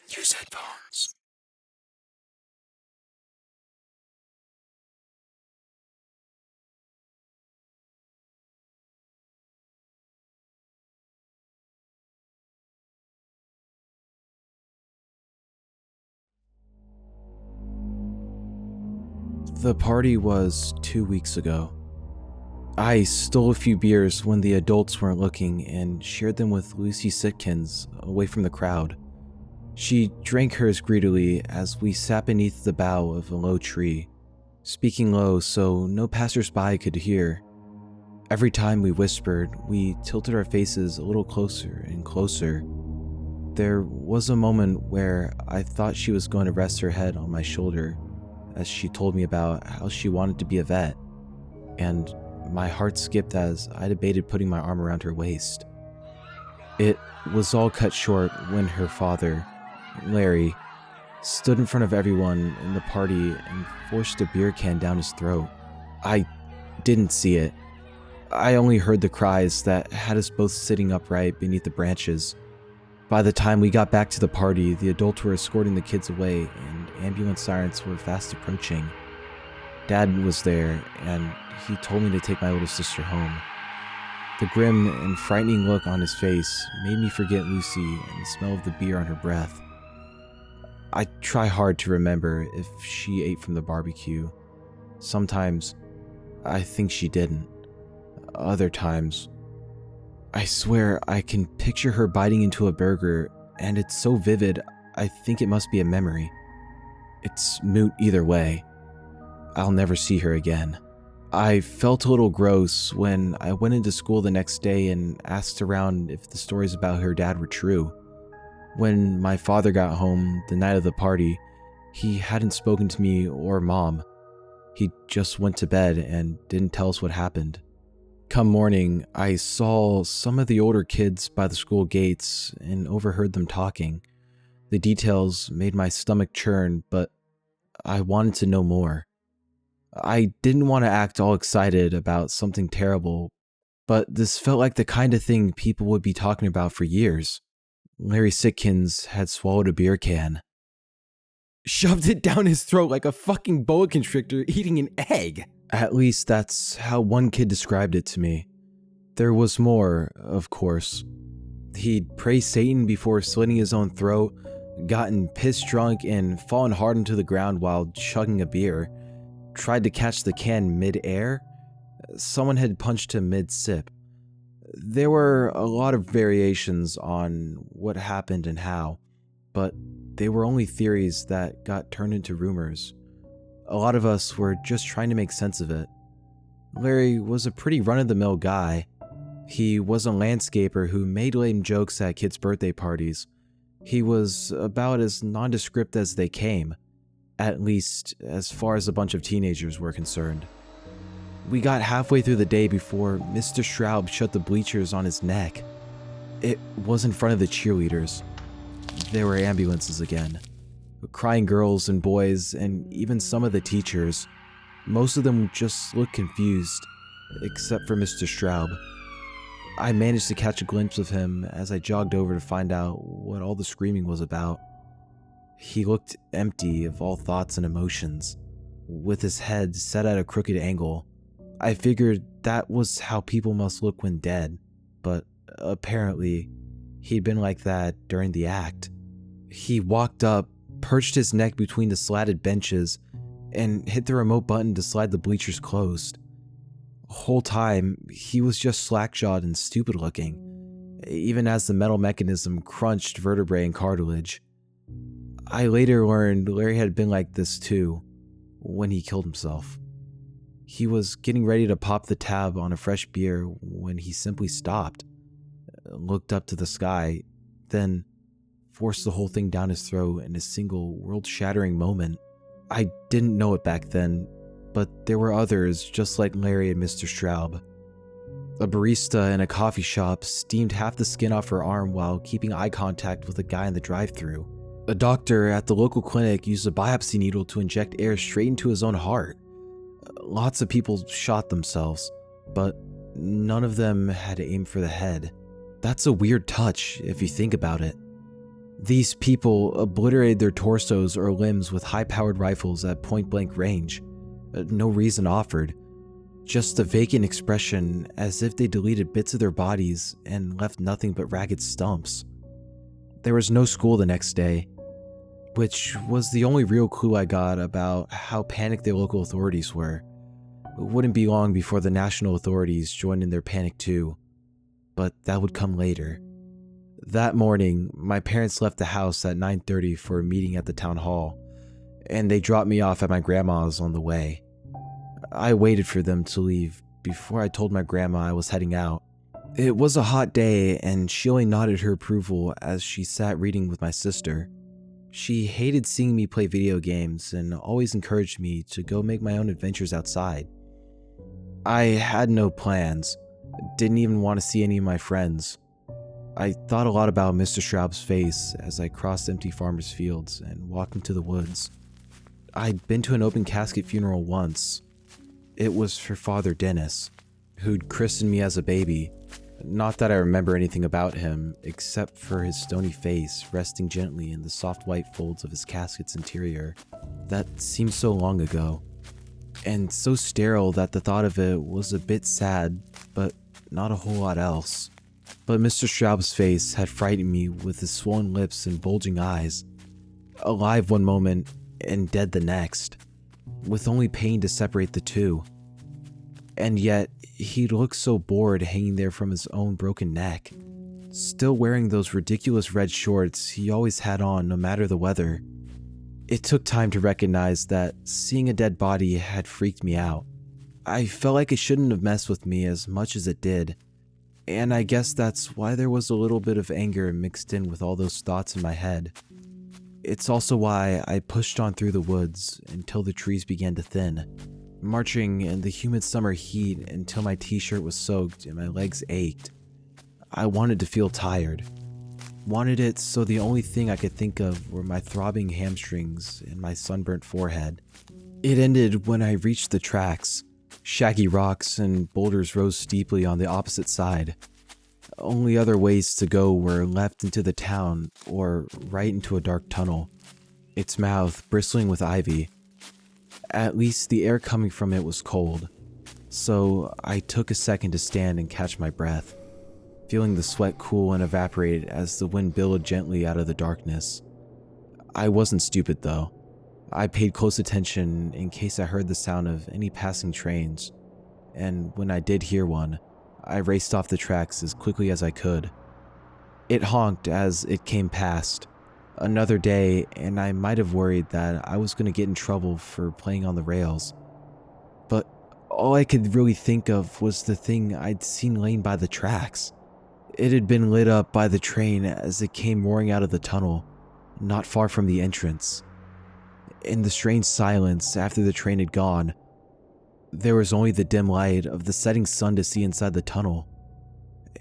Use headphones. The party was 2 weeks ago. I stole a few beers when the adults weren't looking and shared them with Lucy Sitkins away from the crowd. She drank hers greedily as we sat beneath the bough of a low tree, speaking low so no passersby could hear. Every time we whispered, we tilted our faces a little closer and closer. There was a moment where I thought she was going to rest her head on my shoulder as she told me about how she wanted to be a vet, and my heart skipped as I debated putting my arm around her waist. It was all cut short when her father, Larry, stood in front of everyone in the party and forced a beer can down his throat. I didn't see it. I only heard the cries that had us both sitting upright beneath the branches. By the time we got back to the party, the adults were escorting the kids away and ambulance sirens were fast approaching. Dad was there, and he told me to take my little sister home. The grim and frightening look on his face made me forget Lucy and the smell of the beer on her breath. I try hard to remember if she ate from the barbecue. Sometimes, I think she didn't. Other times, I swear I can picture her biting into a burger, and it's so vivid, I think it must be a memory. It's moot either way. I'll never see her again. I felt a little gross when I went into school the next day and asked around if the stories about her dad were true. When my father got home the night of the party, he hadn't spoken to me or Mom. He just went to bed and didn't tell us what happened. Come morning, I saw some of the older kids by the school gates and overheard them talking. The details made my stomach churn, but I wanted to know more. I didn't want to act all excited about something terrible, but this felt like the kind of thing people would be talking about for years. Larry Sitkins had swallowed a beer can. Shoved it down his throat like a fucking boa constrictor eating an egg. At least that's how one kid described it to me. There was more, of course. He'd praised Satan before slitting his own throat, gotten piss drunk and fallen hard into the ground while chugging a beer, tried to catch the can mid-air. Someone had punched him mid-sip. There were a lot of variations on what happened and how, but they were only theories that got turned into rumors. A lot of us were just trying to make sense of it. Larry was a pretty run-of-the-mill guy. He was a landscaper who made lame jokes at kids' birthday parties. He was about as nondescript as they came, at least as far as a bunch of teenagers were concerned. We got halfway through the day before Mr. Schraub shut the bleachers on his neck. It was in front of the cheerleaders. There were ambulances again. Crying girls and boys, and even some of the teachers. Most of them just looked confused, except for Mr. Straub. I managed to catch a glimpse of him as I jogged over to find out what all the screaming was about. He looked empty of all thoughts and emotions, with his head set at a crooked angle. I figured that was how people must look when dead, but apparently, he'd been like that during the act. He walked up, perched his neck between the slatted benches, and hit the remote button to slide the bleachers closed. The whole time, he was just slack-jawed and stupid-looking, even as the metal mechanism crunched vertebrae and cartilage. I later learned Larry had been like this too, when he killed himself. He was getting ready to pop the tab on a fresh beer when he simply stopped, looked up to the sky, then forced the whole thing down his throat in a single world-shattering moment. I didn't know it back then, but there were others just like Larry and Mr. Straub. A barista in a coffee shop steamed half the skin off her arm while keeping eye contact with a guy in the drive-thru. A doctor at the local clinic used a biopsy needle to inject air straight into his own heart. Lots of people shot themselves, but none of them had aimed for the head. That's a weird touch if you think about it. These people obliterated their torsos or limbs with high-powered rifles at point-blank range. No reason offered. Just a vacant expression as if they deleted bits of their bodies and left nothing but ragged stumps. There was no school the next day, which was the only real clue I got about how panicked the local authorities were. It wouldn't be long before the national authorities joined in their panic too, but that would come later. That morning, my parents left the house at 9:30 for a meeting at the town hall, and they dropped me off at my grandma's on the way. I waited for them to leave before I told my grandma I was heading out. It was a hot day, and she only nodded her approval as she sat reading with my sister. She hated seeing me play video games and always encouraged me to go make my own adventures outside. I had no plans, didn't even want to see any of my friends. I thought a lot about Mr. Schraub's face as I crossed empty farmers' fields and walked into the woods. I'd been to an open casket funeral once. It was for Father Dennis, who'd christened me as a baby. Not that I remember anything about him, except for his stony face resting gently in the soft white folds of his casket's interior. That seemed so long ago, and so sterile that the thought of it was a bit sad, but not a whole lot else. But Mr. Schraub's face had frightened me with his swollen lips and bulging eyes. Alive one moment and dead the next, with only pain to separate the two. And yet, he looked so bored hanging there from his own broken neck, still wearing those ridiculous red shorts he always had on no matter the weather. It took time to recognize that seeing a dead body had freaked me out. I felt like it shouldn't have messed with me as much as it did, and I guess that's why there was a little bit of anger mixed in with all those thoughts in my head. It's also why I pushed on through the woods until the trees began to thin, marching in the humid summer heat until my t-shirt was soaked and my legs ached. I wanted to feel tired. Wanted it so the only thing I could think of were my throbbing hamstrings and my sunburnt forehead. It ended when I reached the tracks. Shaggy rocks and boulders rose steeply on the opposite side. Only other ways to go were left into the town or right into a dark tunnel, its mouth bristling with ivy. At least the air coming from it was cold, so I took a second to stand and catch my breath, feeling the sweat cool and evaporate as the wind billowed gently out of the darkness. I wasn't stupid though. I paid close attention in case I heard the sound of any passing trains, and when I did hear one, I raced off the tracks as quickly as I could. It honked as it came past. Another day, and I might have worried that I was going to get in trouble for playing on the rails. But all I could really think of was the thing I'd seen laying by the tracks. It had been lit up by the train as it came roaring out of the tunnel, not far from the entrance. In the strange silence after the train had gone, there was only the dim light of the setting sun to see inside the tunnel,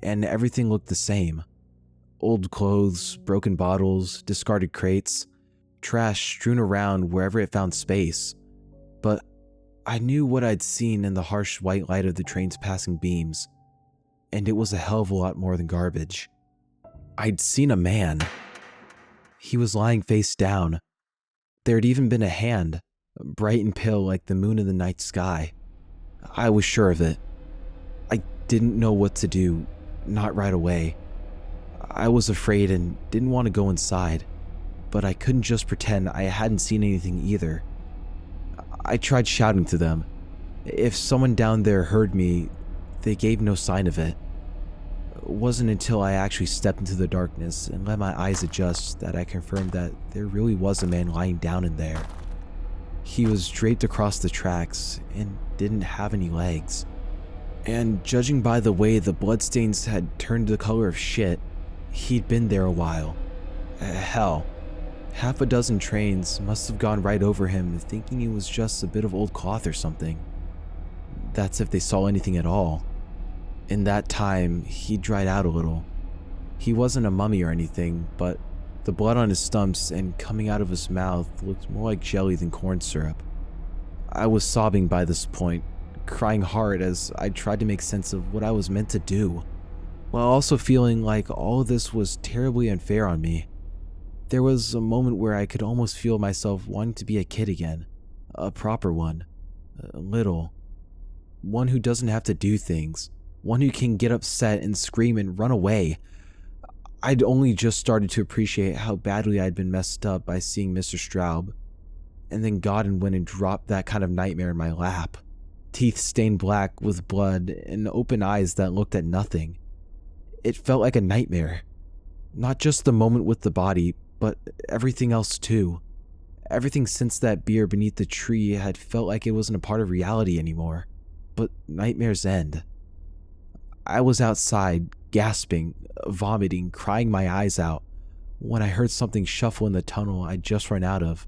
and everything looked the same. Old clothes, broken bottles, discarded crates, trash strewn around wherever it found space. But I knew what I'd seen in the harsh white light of the train's passing beams, and it was a hell of a lot more than garbage. I'd seen a man. He was lying face down. There'd even been a hand, bright and pale like the moon in the night sky. I was sure of it. I didn't know what to do, not right away. I was afraid and didn't want to go inside, but I couldn't just pretend I hadn't seen anything either. I tried shouting to them. If someone down there heard me, they gave no sign of it. It wasn't until I actually stepped into the darkness and let my eyes adjust that I confirmed that there really was a man lying down in there. He was draped across the tracks and didn't have any legs. And judging by the way the bloodstains had turned the color of shit, he'd been there a while. Hell, half a dozen trains must have gone right over him thinking he was just a bit of old cloth or something. That's if they saw anything at all. In that time, he dried out a little. He wasn't a mummy or anything, but the blood on his stumps and coming out of his mouth looked more like jelly than corn syrup. I was sobbing by this point, crying hard as I tried to make sense of what I was meant to do, while also feeling like all of this was terribly unfair on me. There was a moment where I could almost feel myself wanting to be a kid again, a proper one, a little, one who doesn't have to do things, one who can get upset and scream and run away. I'd only just started to appreciate how badly I'd been messed up by seeing Mr. Straub, and then God went and dropped that kind of nightmare in my lap. Teeth stained black with blood and open eyes that looked at nothing. It felt like a nightmare. Not just the moment with the body, but everything else too. Everything since that beer beneath the tree had felt like it wasn't a part of reality anymore. But nightmares end. I was outside, gasping, vomiting, crying my eyes out, when I heard something shuffle in the tunnel I'd just run out of.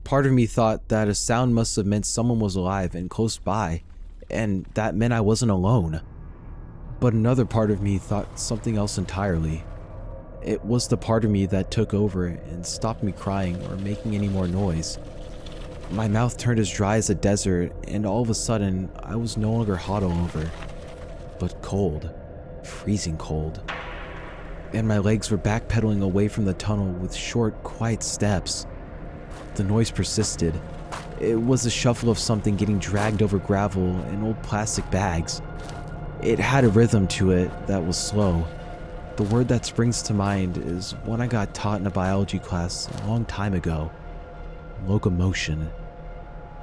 Part of me thought that a sound must have meant someone was alive and close by, and that meant I wasn't alone. But another part of me thought something else entirely. It was the part of me that took over and stopped me crying or making any more noise. My mouth turned as dry as a desert, and all of a sudden, I was no longer hot all over, but cold, freezing cold. And my legs were backpedaling away from the tunnel with short, quiet steps. The noise persisted. It was a shuffle of something getting dragged over gravel and old plastic bags. It had a rhythm to it that was slow. The word that springs to mind is one I got taught in a biology class a long time ago. Locomotion.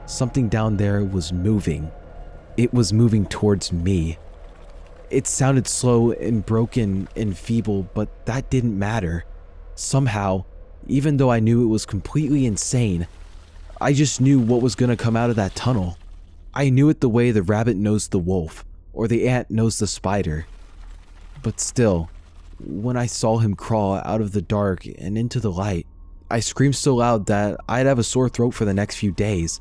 Something down there was moving. It was moving towards me. It sounded slow and broken and feeble, but that didn't matter. Somehow, even though I knew it was completely insane, I just knew what was going to come out of that tunnel. I knew it the way the rabbit knows the wolf, or the ant knows the spider. But still, when I saw him crawl out of the dark and into the light, I screamed so loud that I'd have a sore throat for the next few days.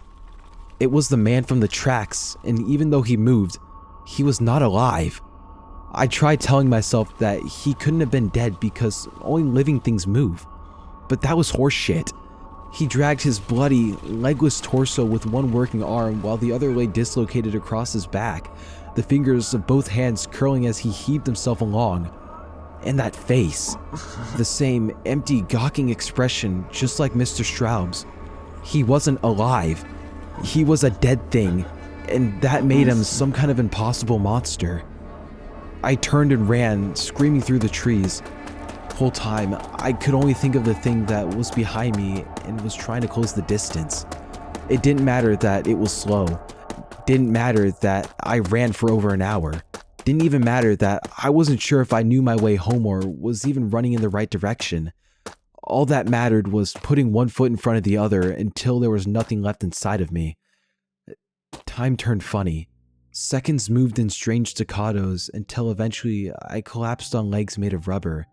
It was the man from the tracks, and even though he moved, he was not alive. I tried telling myself that he couldn't have been dead because only living things move, but that was horseshit. He dragged his bloody, legless torso with one working arm while the other lay dislocated across his back, the fingers of both hands curling as he heaved himself along. And that face, the same empty, gawking expression just like Mr. Straub's. He wasn't alive. He was a dead thing, and that made him some kind of impossible monster. I turned and ran, screaming through the trees. The whole time, I could only think of the thing that was behind me and was trying to close the distance. It didn't matter that it was slow. Didn't matter that I ran for over an hour. Didn't even matter that I wasn't sure if I knew my way home or was even running in the right direction. All that mattered was putting one foot in front of the other until there was nothing left inside of me. Time turned funny. Seconds moved in strange staccatos until eventually I collapsed on legs made of rubber.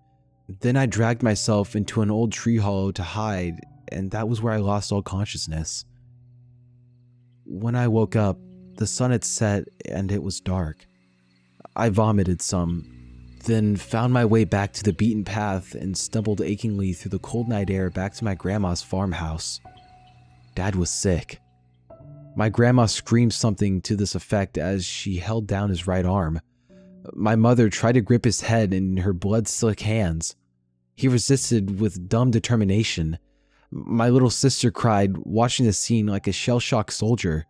Then I dragged myself into an old tree hollow to hide, and that was where I lost all consciousness. When I woke up, the sun had set and it was dark. I vomited some, then found my way back to the beaten path and stumbled achingly through the cold night air back to my grandma's farmhouse. Dad was sick. My grandma screamed something to this effect as she held down his right arm. My mother tried to grip his head in her blood-slick hands. He resisted with dumb determination. My little sister cried, watching the scene like a shell-shocked soldier.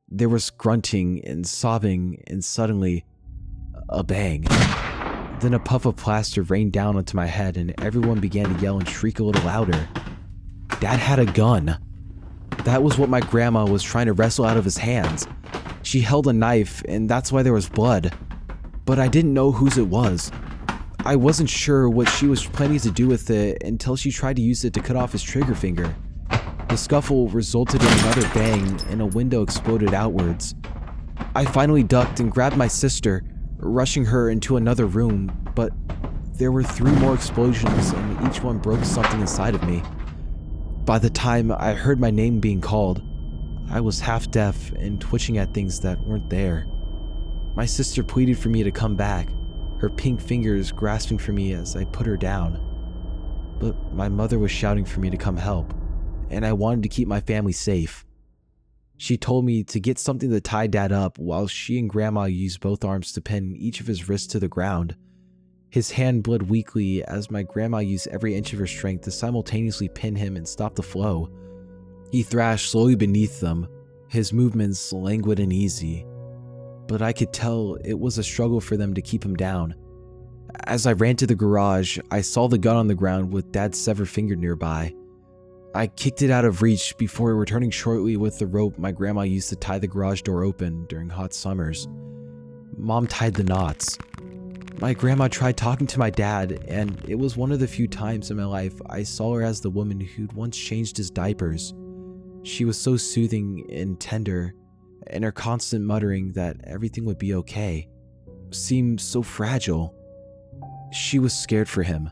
There was grunting and sobbing, and suddenly, a bang. Then a puff of plaster rained down onto my head and everyone began to yell and shriek a little louder. Dad had a gun. That was what my grandma was trying to wrestle out of his hands. She held a knife and that's why there was blood. But I didn't know whose it was. I wasn't sure what she was planning to do with it until she tried to use it to cut off his trigger finger. The scuffle resulted in another bang and a window exploded outwards. I finally ducked and grabbed my sister, rushing her into another room, but there were 3 more explosions and each one broke something inside of me. By the time I heard my name being called, I was half deaf and twitching at things that weren't there. My sister pleaded for me to come back, her pink fingers grasping for me as I put her down. But my mother was shouting for me to come help, and I wanted to keep my family safe. She told me to get something to tie Dad up while she and Grandma used both arms to pin each of his wrists to the ground. His hand bled weakly as my grandma used every inch of her strength to simultaneously pin him and stop the flow. He thrashed slowly beneath them, his movements languid and easy, but I could tell it was a struggle for them to keep him down. As I ran to the garage, I saw the gun on the ground with Dad's severed finger nearby. I kicked it out of reach before returning shortly with the rope my grandma used to tie the garage door open during hot summers. Mom tied the knots. My grandma tried talking to my dad, and it was one of the few times in my life I saw her as the woman who'd once changed his diapers. She was so soothing and tender, and her constant muttering that everything would be okay seemed so fragile. She was scared for him.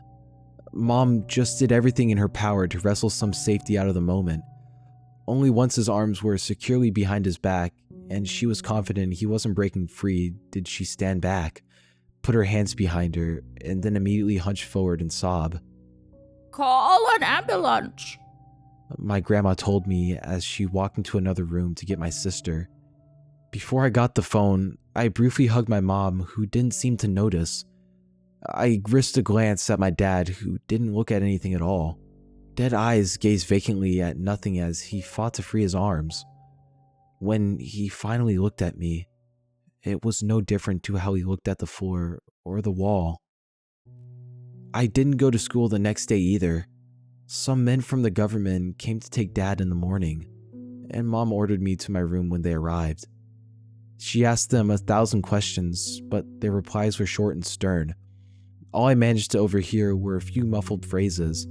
Mom just did everything in her power to wrestle some safety out of the moment. Only once his arms were securely behind his back, and she was confident he wasn't breaking free, did she stand back, put her hands behind her, and then immediately hunch forward and sob. "Call an ambulance," my grandma told me as she walked into another room to get my sister. Before I got the phone, I briefly hugged my mom, who didn't seem to notice. I risked a glance at my dad, who didn't look at anything at all. Dead eyes gazed vacantly at nothing as he fought to free his arms. When he finally looked at me, it was no different to how he looked at the floor or the wall. I didn't go to school the next day either. Some men from the government came to take Dad in the morning, and Mom ordered me to my room when they arrived. She asked them 1,000 questions, but their replies were short and stern. All I managed to overhear were a few muffled phrases.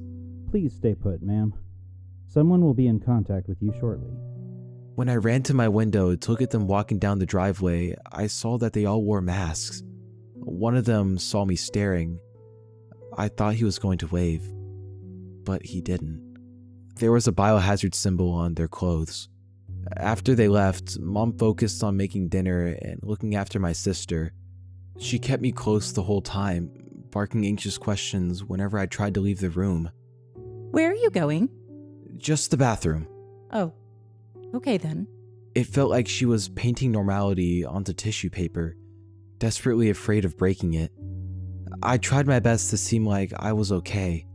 "Please stay put, ma'am. Someone will be in contact with you shortly." When I ran to my window to look at them walking down the driveway, I saw that they all wore masks. One of them saw me staring. I thought he was going to wave, but he didn't. There was a biohazard symbol on their clothes. After they left, Mom focused on making dinner and looking after my sister. She kept me close the whole time, barking anxious questions whenever I tried to leave the room. "Where are you going?" Just the bathroom. "Oh, okay then." It felt like she was painting normality onto tissue paper, desperately afraid of breaking it. I tried my best to seem like I was okay.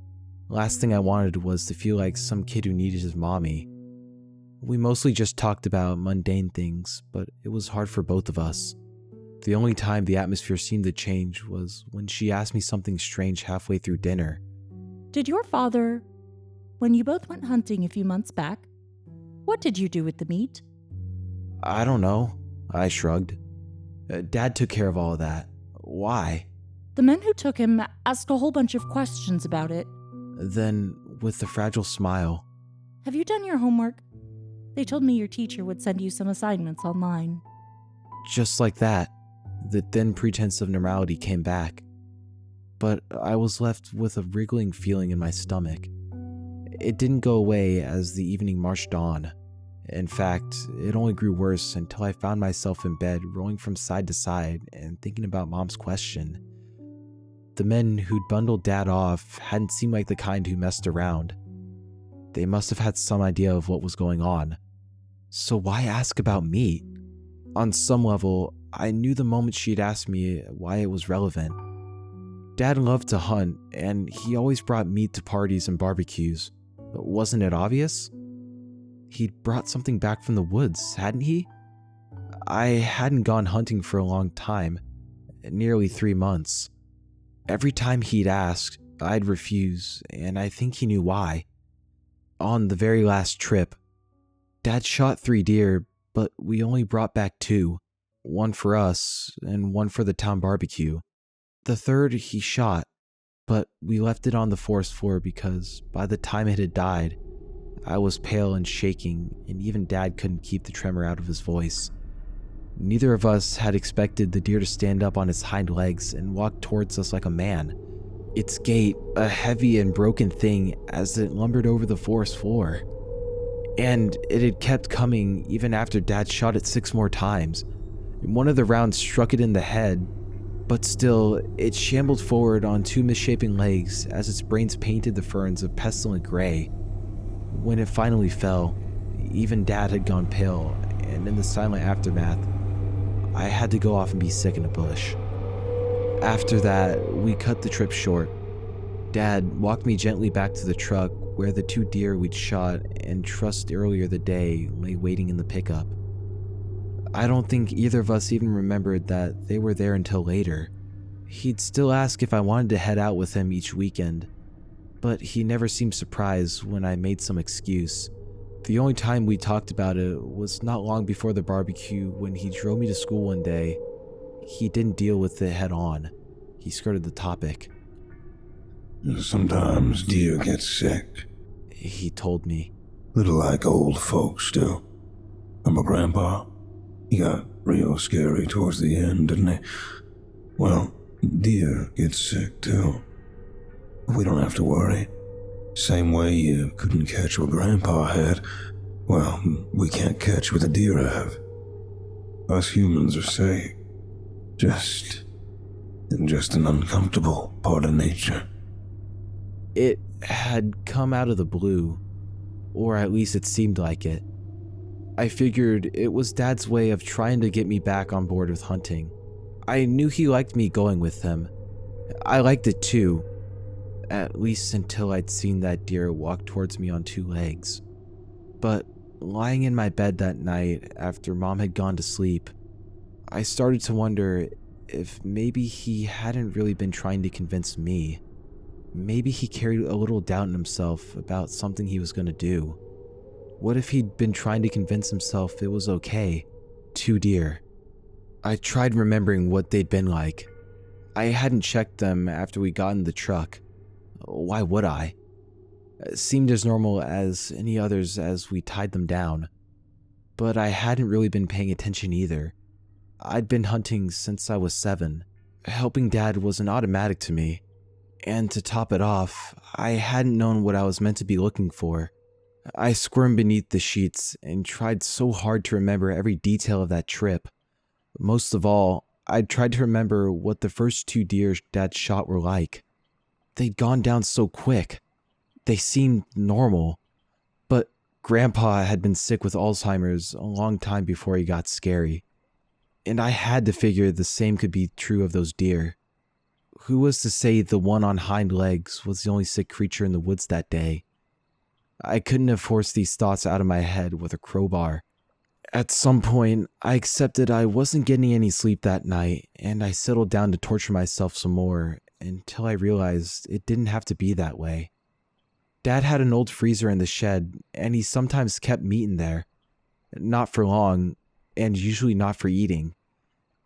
Last thing I wanted was to feel like some kid who needed his mommy. We mostly just talked about mundane things, but it was hard for both of us. The only time the atmosphere seemed to change was when she asked me something strange halfway through dinner. "Did your father, when you both went hunting a few months back, what did you do with the meat?" I don't know, I shrugged. Dad took care of all of that. Why? "The men who took him asked a whole bunch of questions about it." Then, with a fragile smile, "Have you done your homework? They told me your teacher would send you some assignments online." just like that, the thin pretense of normality came back. But I was left with a wriggling feeling in my stomach. It didn't go away as the evening marched on. In fact, it only grew worse until I found myself in bed, rolling from side to side and thinking about Mom's question. The men who'd bundled Dad off hadn't seemed like the kind who messed around. They must have had some idea of what was going on. So why ask about meat? On some level, I knew the moment she'd asked me why it was relevant. Dad loved to hunt, and he always brought meat to parties and barbecues. But wasn't it obvious? He'd brought something back from the woods, hadn't he? I hadn't gone hunting for a long time, nearly 3 months. Every time he'd ask, I'd refuse, and I think he knew why. On the very last trip, Dad shot 3 deer, but we only brought back 2, one for us and one for the town barbecue. The third he shot, but we left it on the forest floor because by the time it had died, I was pale and shaking, and even Dad couldn't keep the tremor out of his voice. Neither of us had expected the deer to stand up on its hind legs and walk towards us like a man. Its gait, a heavy and broken thing as it lumbered over the forest floor. And it had kept coming even after Dad shot it 6 more times. One of the rounds struck it in the head, but still, it shambled forward on 2 misshapen legs as its brains painted the ferns a pestilent gray. When it finally fell, even Dad had gone pale, and in the silent aftermath, I had to go off and be sick in a bush. After that, we cut the trip short. Dad walked me gently back to the truck where the 2 deer we'd shot and trussed earlier the day lay waiting in the pickup. I don't think either of us even remembered that they were there until later. He'd still ask if I wanted to head out with him each weekend, but he never seemed surprised when I made some excuse. The only time we talked about it was not long before the barbecue when he drove me to school one day. He didn't deal with it head on. He skirted the topic. Sometimes deer get sick. He told me. Little like old folks do. My grandpa, he got real scary towards the end, didn't he? Well, deer get sick too. We don't have to worry. Same way you couldn't catch what Grandpa had, well, we can't catch what the deer have. Us humans are safe. Just an uncomfortable part of nature. It had come out of the blue, or at least it seemed like it. I figured it was Dad's way of trying to get me back on board with hunting. I knew he liked me going with him. I liked it too, at least until I'd seen that deer walk towards me on 2 legs. But lying in my bed that night after Mom had gone to sleep, I started to wonder if maybe he hadn't really been trying to convince me. Maybe he carried a little doubt in himself about something he was going to do. What if he'd been trying to convince himself it was okay? 2 deer. I tried remembering what they'd been like. I hadn't checked them after we got in the truck. Why would I? It seemed as normal as any others as we tied them down. But I hadn't really been paying attention either. I'd been hunting since I was 7. Helping Dad was an automatic to me. And to top it off, I hadn't known what I was meant to be looking for. I squirmed beneath the sheets and tried so hard to remember every detail of that trip. Most of all, I'd tried to remember what the first 2 deer Dad shot were like. They'd gone down so quick. They seemed normal. But Grandpa had been sick with Alzheimer's a long time before he got scary. And I had to figure the same could be true of those deer. Who was to say the one on hind legs was the only sick creature in the woods that day? I couldn't have forced these thoughts out of my head with a crowbar. At some point, I accepted I wasn't getting any sleep that night, and I settled down to torture myself some more until I realized it didn't have to be that way. Dad had an old freezer in the shed, and he sometimes kept meat in there. Not for long, and usually not for eating.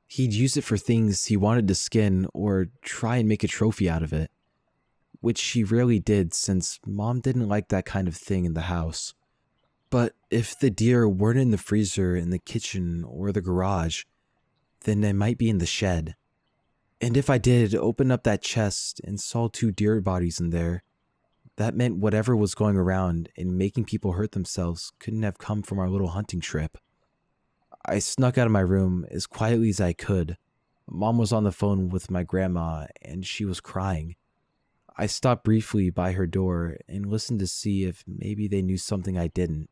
He'd use it for things he wanted to skin or try and make a trophy out of it, which he rarely did since Mom didn't like that kind of thing in the house. But if the deer weren't in the freezer in the kitchen or the garage, then they might be in the shed. And if I did open up that chest and saw 2 deer bodies in there, that meant whatever was going around and making people hurt themselves couldn't have come from our little hunting trip. I snuck out of my room as quietly as I could. Mom was on the phone with my grandma and she was crying. I stopped briefly by her door and listened to see if maybe they knew something I didn't.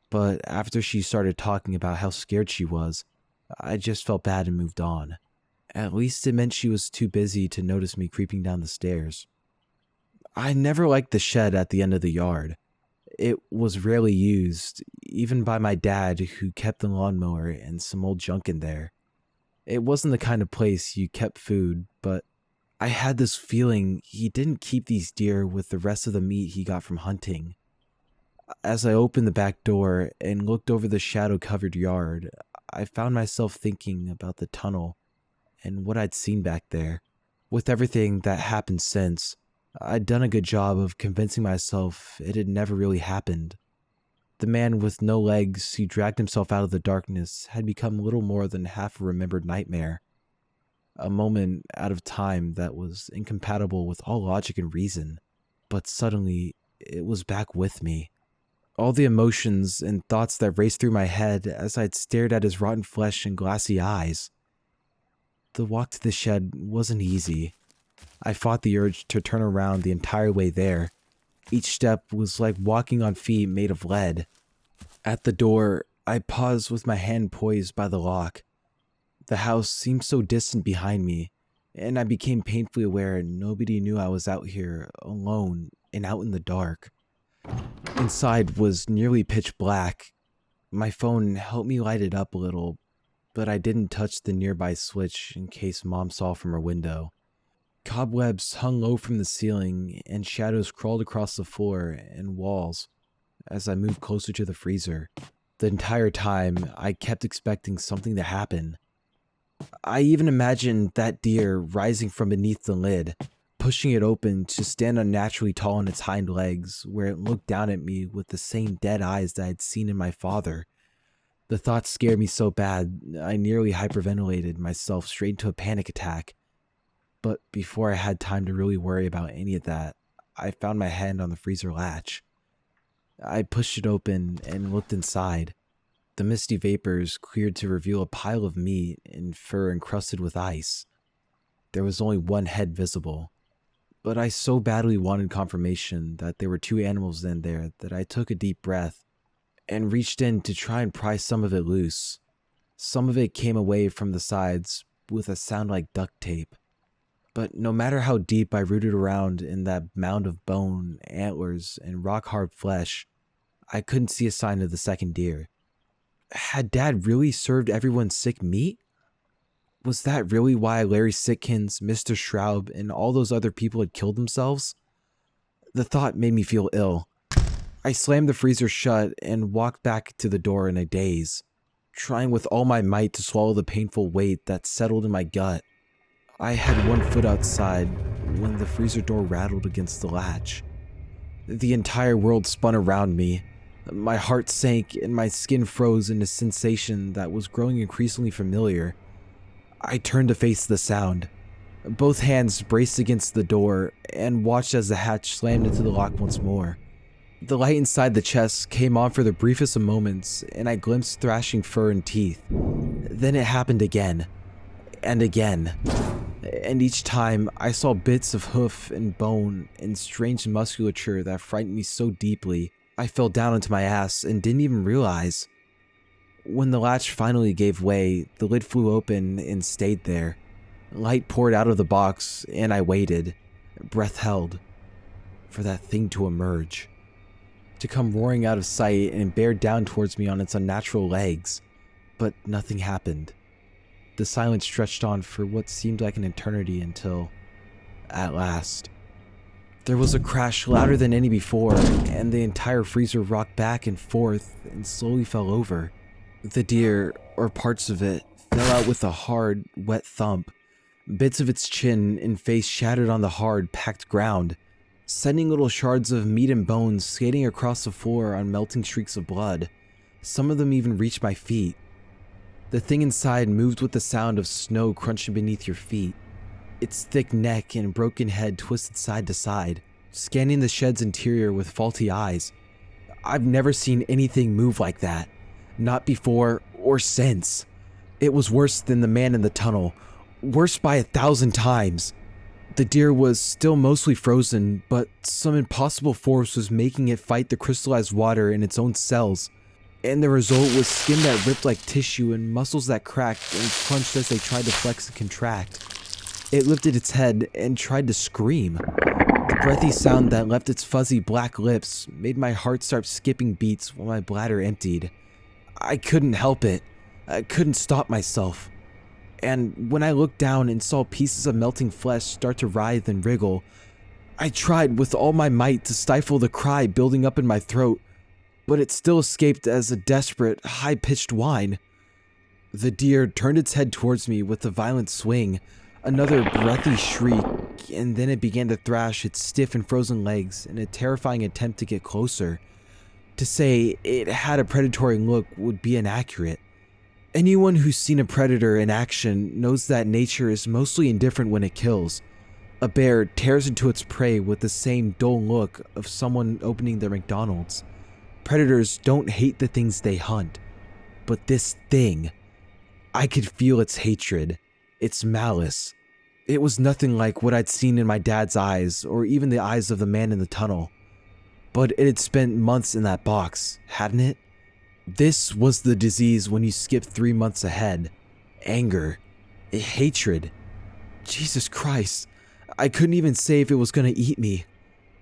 But after she started talking about how scared she was, I just felt bad and moved on. At least it meant she was too busy to notice me creeping down the stairs. I never liked the shed at the end of the yard. It was rarely used, even by my dad who kept the lawnmower and some old junk in there. It wasn't the kind of place you kept food, but I had this feeling he didn't keep these deer with the rest of the meat he got from hunting. As I opened the back door and looked over the shadow-covered yard, I found myself thinking about the tunnel and what I'd seen back there. With everything that happened since, I'd done a good job of convincing myself it had never really happened. The man with no legs who dragged himself out of the darkness had become little more than half a remembered nightmare. A moment out of time that was incompatible with all logic and reason. But suddenly, it was back with me. All the emotions and thoughts that raced through my head as I'd stared at his rotten flesh and glassy eyes. The walk to the shed wasn't easy. I fought the urge to turn around the entire way there. Each step was like walking on feet made of lead. At the door, I paused with my hand poised by the lock. The house seemed so distant behind me, and I became painfully aware nobody knew I was out here alone and out in the dark. Inside was nearly pitch black. My phone helped me light it up a little, but I didn't touch the nearby switch in case Mom saw from her window. Cobwebs hung low from the ceiling, and shadows crawled across the floor and walls as I moved closer to the freezer. The entire time, I kept expecting something to happen. I even imagined that deer rising from beneath the lid, pushing it open to stand unnaturally tall on its hind legs, where it looked down at me with the same dead eyes that I'd seen in my father. The thought scared me so bad, I nearly hyperventilated myself straight into a panic attack. But before I had time to really worry about any of that, I found my hand on the freezer latch. I pushed it open and looked inside. The misty vapors cleared to reveal a pile of meat and fur encrusted with ice. There was only one head visible, but I so badly wanted confirmation that there were two animals in there that I took a deep breath and reached in to try and pry some of it loose. Some of it came away from the sides with a sound like duct tape. But no matter how deep I rooted around in that mound of bone, antlers, and rock-hard flesh, I couldn't see a sign of the second deer. Had Dad really served everyone sick meat? Was that really why Larry Sitkins, Mr. Schraub, and all those other people had killed themselves? The thought made me feel ill. I slammed the freezer shut and walked back to the door in a daze, trying with all my might to swallow the painful weight that settled in my gut. I had one foot outside when the freezer door rattled against the latch. The entire world spun around me. My heart sank and my skin froze in a sensation that was growing increasingly familiar. I turned to face the sound. Both hands braced against the door and watched as the hatch slammed into the lock once more. The light inside the chest came on for the briefest of moments, and I glimpsed thrashing fur and teeth. Then it happened again, and again. And each time, I saw bits of hoof and bone and strange musculature that frightened me so deeply, I fell down onto my ass and didn't even realize. When the latch finally gave way, the lid flew open and stayed there. Light poured out of the box, and I waited, breath held, for that thing to emerge. To come roaring out of sight and bear down towards me on its unnatural legs. But nothing happened. The silence stretched on for what seemed like an eternity until, at last, there was a crash louder than any before, and the entire freezer rocked back and forth and slowly fell over. The deer, or parts of it, fell out with a hard, wet thump. Bits of its chin and face shattered on the hard, packed ground, sending little shards of meat and bones skating across the floor on melting streaks of blood. Some of them even reached my feet. The thing inside moved with the sound of snow crunching beneath your feet. Its thick neck and broken head twisted side to side, scanning the shed's interior with faulty eyes. I've never seen anything move like that. Not before or since. It was worse than the man in the tunnel. Worse by 1,000 times. The deer was still mostly frozen, but some impossible force was making it fight the crystallized water in its own cells. And the result was skin that ripped like tissue and muscles that cracked and crunched as they tried to flex and contract. It lifted its head and tried to scream. The breathy sound that left its fuzzy black lips made my heart start skipping beats while my bladder emptied. I couldn't help it. I couldn't stop myself. And when I looked down and saw pieces of melting flesh start to writhe and wriggle, I tried with all my might to stifle the cry building up in my throat, but it still escaped as a desperate, high-pitched whine. The deer turned its head towards me with a violent swing, another breathy shriek, and then it began to thrash its stiff and frozen legs in a terrifying attempt to get closer. To say it had a predatory look would be inaccurate. Anyone who's seen a predator in action knows that nature is mostly indifferent when it kills. A bear tears into its prey with the same dull look of someone opening their McDonald's. Predators don't hate the things they hunt, but this thing, I could feel its hatred, its malice. It was nothing like what I'd seen in my dad's eyes or even the eyes of the man in the tunnel. But it had spent months in that box, hadn't it? This was the disease when you skip 3 months ahead. Anger. Hatred. Jesus Christ. I couldn't even say if it was gonna eat me.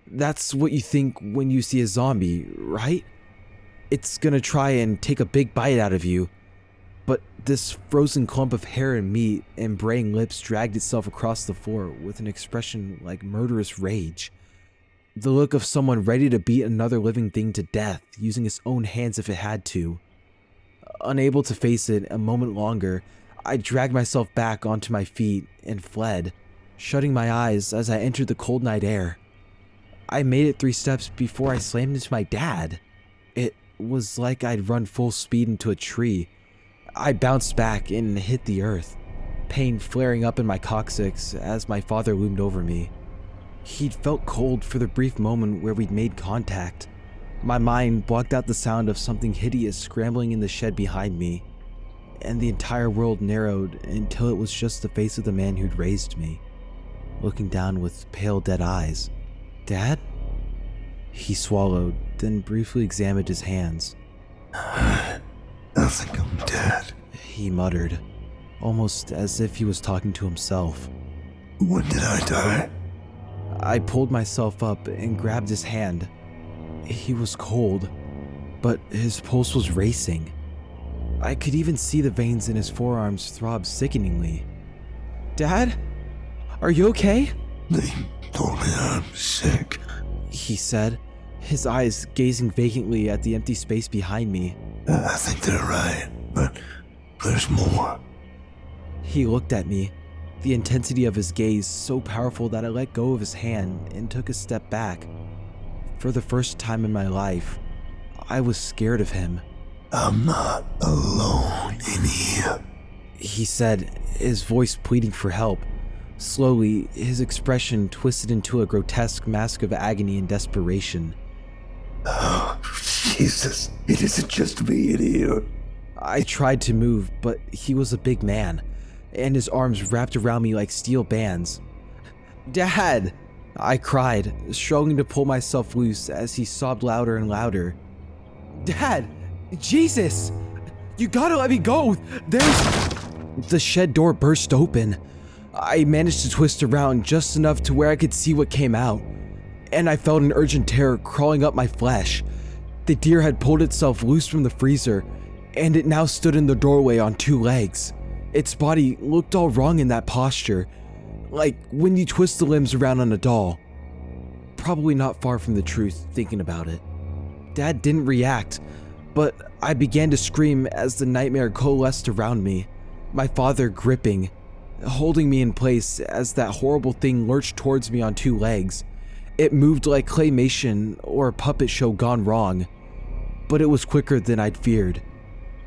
That's what you think when you see a zombie, right? It's gonna try and take a big bite out of you. But this frozen clump of hair and meat and braying lips dragged itself across the floor with an expression like murderous rage. The look of someone ready to beat another living thing to death using its own hands if it had to. Unable to face it a moment longer, I dragged myself back onto my feet and fled, shutting my eyes as I entered the cold night air. I made it 3 steps before I slammed into my dad. It was like I'd run full speed into a tree. I bounced back and hit the earth, pain flaring up in my coccyx as my father loomed over me. He'd felt cold for the brief moment where we'd made contact. My mind blocked out the sound of something hideous scrambling in the shed behind me, and the entire world narrowed until it was just the face of the man who'd raised me, looking down with pale dead eyes. "Dad?" He swallowed, then briefly examined his hands. I think I'm dead. He muttered, almost as if he was talking to himself. When did I die? I pulled myself up and grabbed his hand. He was cold, but his pulse was racing. I could even see the veins in his forearms throb sickeningly. "Dad? Are you okay?" They told me I'm sick. He said, his eyes gazing vacantly at the empty space behind me. I think they're right, but there's more. He looked at me, the intensity of his gaze so powerful that I let go of his hand and took a step back. For the first time in my life, I was scared of him. I'm not alone in here, he said, his voice pleading for help. Slowly, his expression twisted into a grotesque mask of agony and desperation. Oh, Jesus, it isn't just me in here. I tried to move, but he was a big man, and his arms wrapped around me like steel bands. "Dad!" I cried, struggling to pull myself loose as he sobbed louder and louder. "Dad! Jesus! You gotta let me go! There's..." The shed door burst open. I managed to twist around just enough to where I could see what came out, and I felt an urgent terror crawling up my flesh. The deer had pulled itself loose from the freezer, and it now stood in the doorway on 2 legs. Its body looked all wrong in that posture, like when you twist the limbs around on a doll. Probably not far from the truth, thinking about it. Dad didn't react, but I began to scream as the nightmare coalesced around me, my father gripping, holding me in place as that horrible thing lurched towards me on 2 legs. It moved like claymation or a puppet show gone wrong, but it was quicker than I'd feared.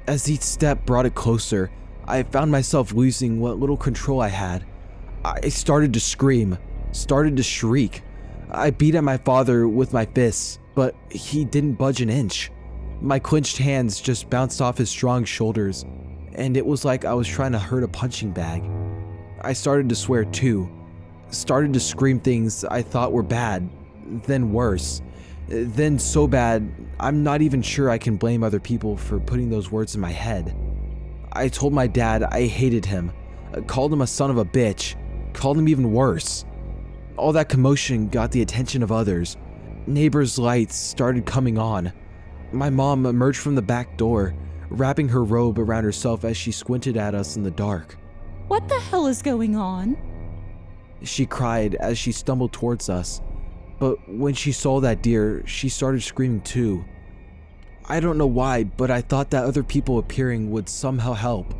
As each step brought it closer, I found myself losing what little control I had. I started to scream, started to shriek. I beat at my father with my fists, but he didn't budge an inch. My clenched hands just bounced off his strong shoulders, and it was like I was trying to hurt a punching bag. I started to swear too, started to scream things I thought were bad, then worse, then so bad I'm not even sure I can blame other people for putting those words in my head. I told my dad I hated him, called him a son of a bitch, called him even worse. All that commotion got the attention of others. Neighbors' lights started coming on. My mom emerged from the back door, wrapping her robe around herself as she squinted at us in the dark. What the hell is going on? She cried as she stumbled towards us, but when she saw that deer, she started screaming too. I don't know why, but I thought that other people appearing would somehow help.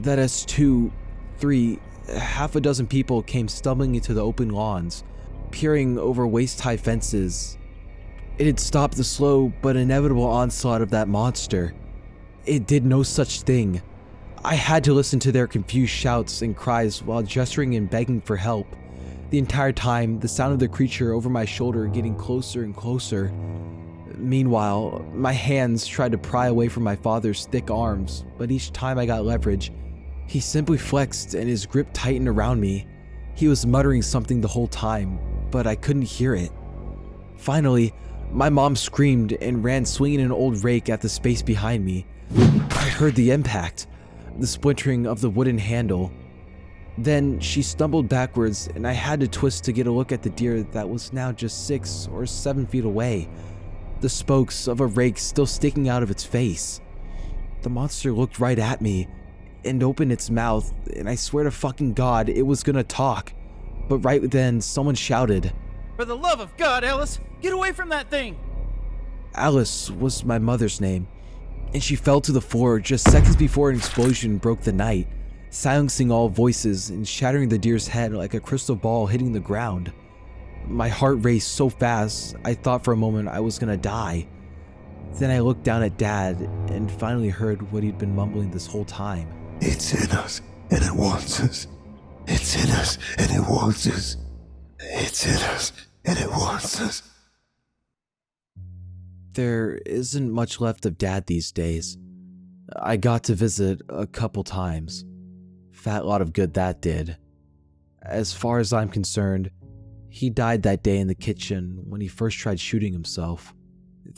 That as 2, 3, half a dozen people came stumbling into the open lawns, peering over waist-high fences. It had stopped the slow but inevitable onslaught of that monster. It did no such thing. I had to listen to their confused shouts and cries while gesturing and begging for help. The entire time, the sound of the creature over my shoulder getting closer and closer. Meanwhile, my hands tried to pry away from my father's thick arms, but each time I got leverage, he simply flexed and his grip tightened around me. He was muttering something the whole time, but I couldn't hear it. Finally, my mom screamed and ran swinging an old rake at the space behind me. I heard the impact, the splintering of the wooden handle. Then she stumbled backwards, and I had to twist to get a look at the deer that was now just 6 or 7 feet away, the spokes of a rake still sticking out of its face. The monster looked right at me and opened its mouth, and I swear to fucking God it was gonna talk. But right then, someone shouted, For the love of God, Alice, get away from that thing! Alice was my mother's name, and she fell to the floor just seconds before an explosion broke the night, silencing all voices and shattering the deer's head like a crystal ball hitting the ground. My heart raced so fast, I thought for a moment I was gonna die. Then I looked down at Dad and finally heard what he'd been mumbling this whole time. It's in us, and it wants us. It's in us, and it wants us. It's in us, and it wants us. There isn't much left of Dad these days. I got to visit a couple times. Fat lot of good that did. As far as I'm concerned, he died that day in the kitchen when he first tried shooting himself.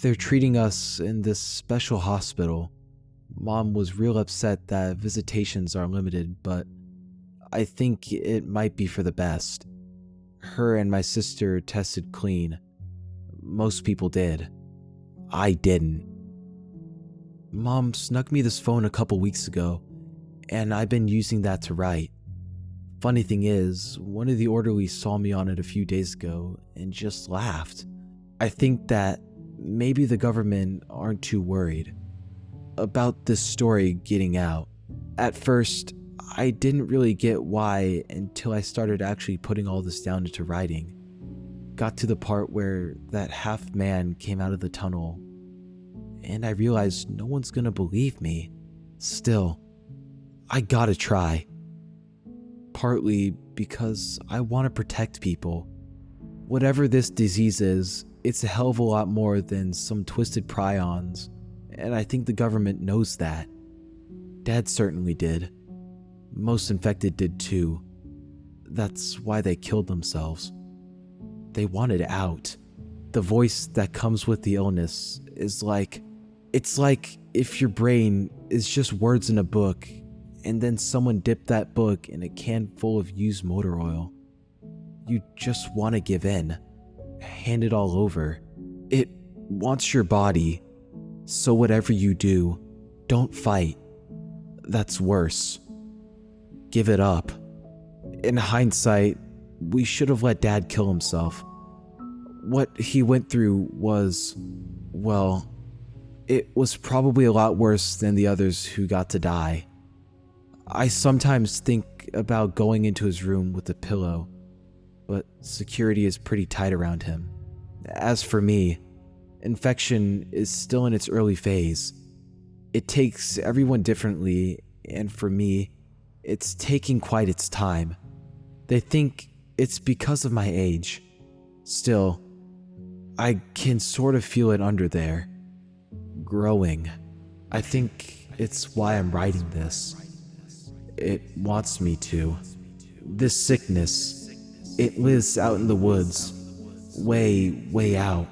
They're treating us in this special hospital. Mom was real upset that visitations are limited, but I think it might be for the best. Her and my sister tested clean. Most people did. I didn't. Mom snuck me this phone a couple weeks ago, and I've been using that to write. Funny thing is, one of the orderlies saw me on it a few days ago and just laughed. I think that maybe the government aren't too worried about this story getting out. At first, I didn't really get why until I started actually putting all this down into writing. Got to the part where that half man came out of the tunnel, and I realized no one's gonna believe me. Still, I gotta try. Partly because I want to protect people. Whatever this disease is, it's a hell of a lot more than some twisted prions, and I think the government knows that. Dad certainly did. Most infected did too. That's why they killed themselves. They wanted out. The voice that comes with the illness is it's like if your brain is just words in a book, and then someone dipped that book in a can full of used motor oil. You just want to give in. Hand it all over. It wants your body. So whatever you do, don't fight. That's worse. Give it up. In hindsight, we should have let Dad kill himself. What he went through was, well, it was probably a lot worse than the others who got to die. I sometimes think about going into his room with a pillow, but security is pretty tight around him. As for me, infection is still in its early phase. It takes everyone differently, and for me, it's taking quite its time. They think it's because of my age. Still, I can sort of feel it under there. Growing. I think it's why I'm writing this. It wants me to. This sickness, it lives out in the woods, way out,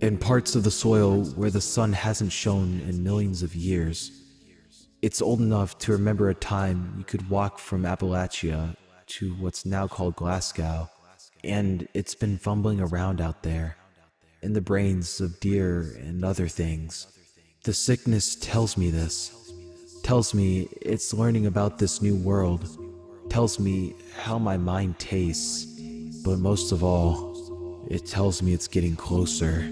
in parts of the soil where the sun hasn't shone in millions of years. It's old enough to remember a time you could walk from Appalachia to what's now called Glasgow, and it's been fumbling around out there, in the brains of deer and other things. The sickness tells me this. Tells me it's learning about this new world, tells me how my mind tastes, but most of all, it tells me it's getting closer.